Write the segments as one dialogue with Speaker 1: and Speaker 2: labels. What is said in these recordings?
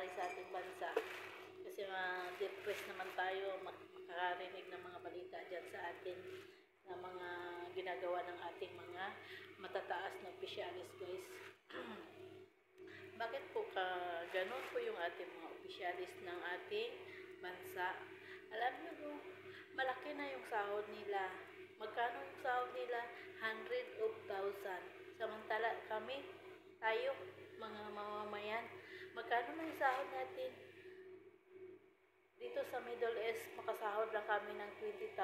Speaker 1: nangyayari sa ating bansa. Kasi ma-depress naman tayo, makakarinig ng mga balita dyan sa atin na mga ginagawa ng ating mga matataas na opisyalis, guys. Bakit po ganun po yung ating mga opisyalis ng ating bansa? Alam niyo po, malaki na yung sahod nila. Magkano yung sahod nila? 100,000. Samantala kami, tayo, mga mamamayan, magkano na yung sahod natin? Dito sa Middle East, makasahod lang kami ng 20,000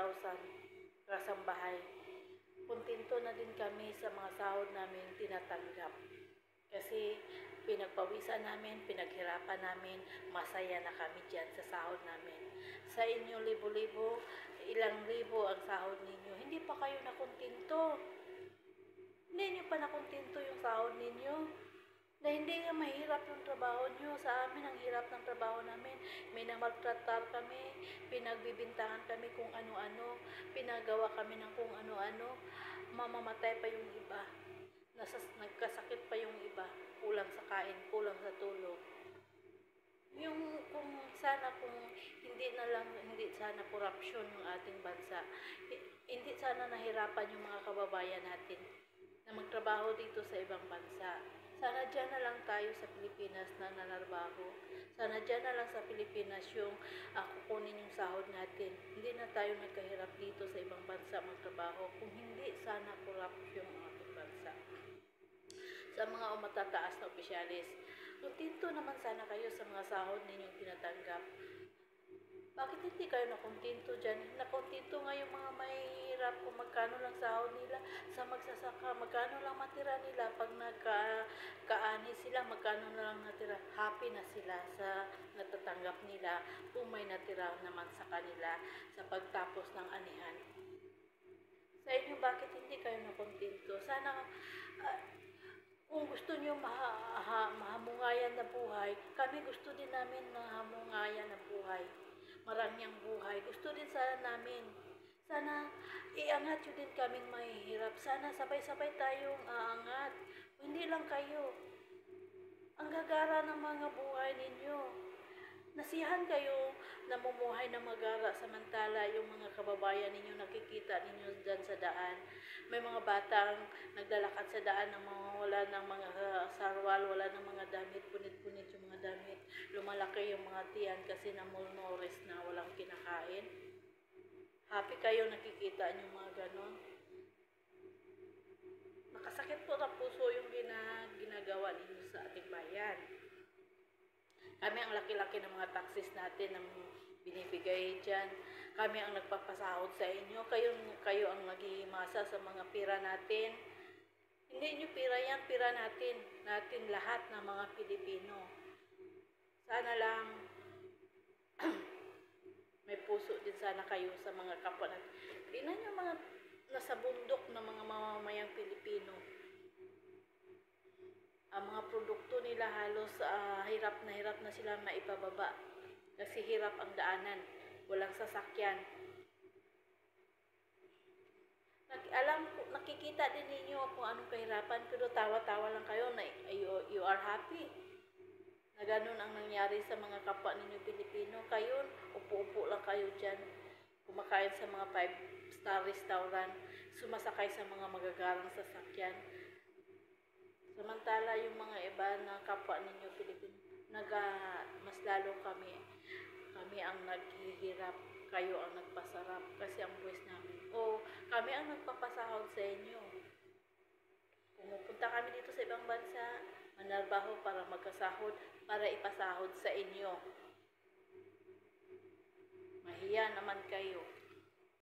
Speaker 1: kasambahay. Kontento na din kami sa mga sahod namin tinatanggap. Kasi pinagpawisan namin, pinaghirapan namin, masaya na kami dyan sa sahod namin. Sa inyo, libo-libo, ilang libo ang sahod ninyo. Hindi pa kayo nakontento. Hindi nyo pa nakontento yung sahod ninyo. Na hindi nga mahirap yung trabaho nyo. Sa amin, ang hirap ng trabaho namin. Minamaltratar kami, pinagbibintangan kami kung ano-ano, pinagawa kami ng kung ano-ano, mamamatay pa yung iba. Nagkasakit pa yung iba, kulang sa kain, kulang sa tulog. Yung kung hindi sana korupsyon yung ating bansa, hindi sana nahirapan yung mga kababayan natin na magtrabaho dito sa ibang bansa. Sana dyan na lang tayo sa Pilipinas na nanarbaho. Sana dyan na lang sa Pilipinas yung kukunin yung sahod natin. Hindi na tayo nagkahirap dito sa ibang bansa magtrabaho kung hindi sana korupsyon ang ating bansa. Sa mga matataas na opisyalis, kontento naman sana kayo sa mga sahod ninyong tinatanggap. Bakit hindi kayo nakontento dyan? Nakontento nga yung mga mahihirap kung magkano lang sahod nila sa magsasaka, magkano lang matira nila pag nagkaani sila, magkano na lang natira. Happy na sila sa natatanggap nila kung may natira naman sa kanila sa pagtapos ng anihan. Sa inyo, bakit hindi kayo nakontento? Sana kung gusto nyo mahamungayan na buhay, kami gusto din namin mahamungayan na buhay. Marangyang buhay. Gusto din sana namin. Sana iangat nyo din kaming mahihirap. Sana sabay-sabay tayong aangat. Hindi lang kayo. Ang gagara ng mga buhay ninyo. Nasiyahan kayo namumuhay na magara samantala yung mga kababayan ninyo nakikita ninyo dyan sa daan. May mga batang naglalakad sa daan ng mga wala ng mga sarwal, wala ng mga damit, punit-punit yung mga damit. Lumalaki yung mga tiyan kasi namulnores na walang kinakain. Happy kayo nakikita nyo mga ganon. Nakasakit po sa puso yung ginagawa ninyo sa ating bayan. Kami ang laki-laki ng mga taxes natin ang binibigay dyan. Kami ang nagpapasahod sa inyo. Kayo ang naghihimasa sa mga pira natin. Hindi nyo pira yan, pira natin. Natin lahat ng mga Pilipino. Sana lang may puso din sana kayo sa mga kapwa natin. Tingnan nyo mga nasa bundok na mga mamamayang Pilipino. Ang mga produkto nila halos hirap na sila maipababa kasi hirap ang daanan, walang sasakyan. Nakikita din ninyo kung anong kahirapan, pero tawa-tawa lang kayo na you are happy na ganun ang nangyari sa mga kapwa ninyo Pilipino. Kayo, upo-upo lang kayo dyan, kumakain sa mga 5-star restaurant, sumasakay sa mga magagarang sasakyan. Samantala yung mga iba na kapwa ninyo Pilipino, mas lalo kami ang naghihirap, kayo ang nagpasarap kasi ang buwis namin. O kami ang nagpapasahod sa inyo. Pumupunta kami dito sa ibang bansa, manarbaho para magkasahod, para ipasahod sa inyo. Mahiya naman kayo.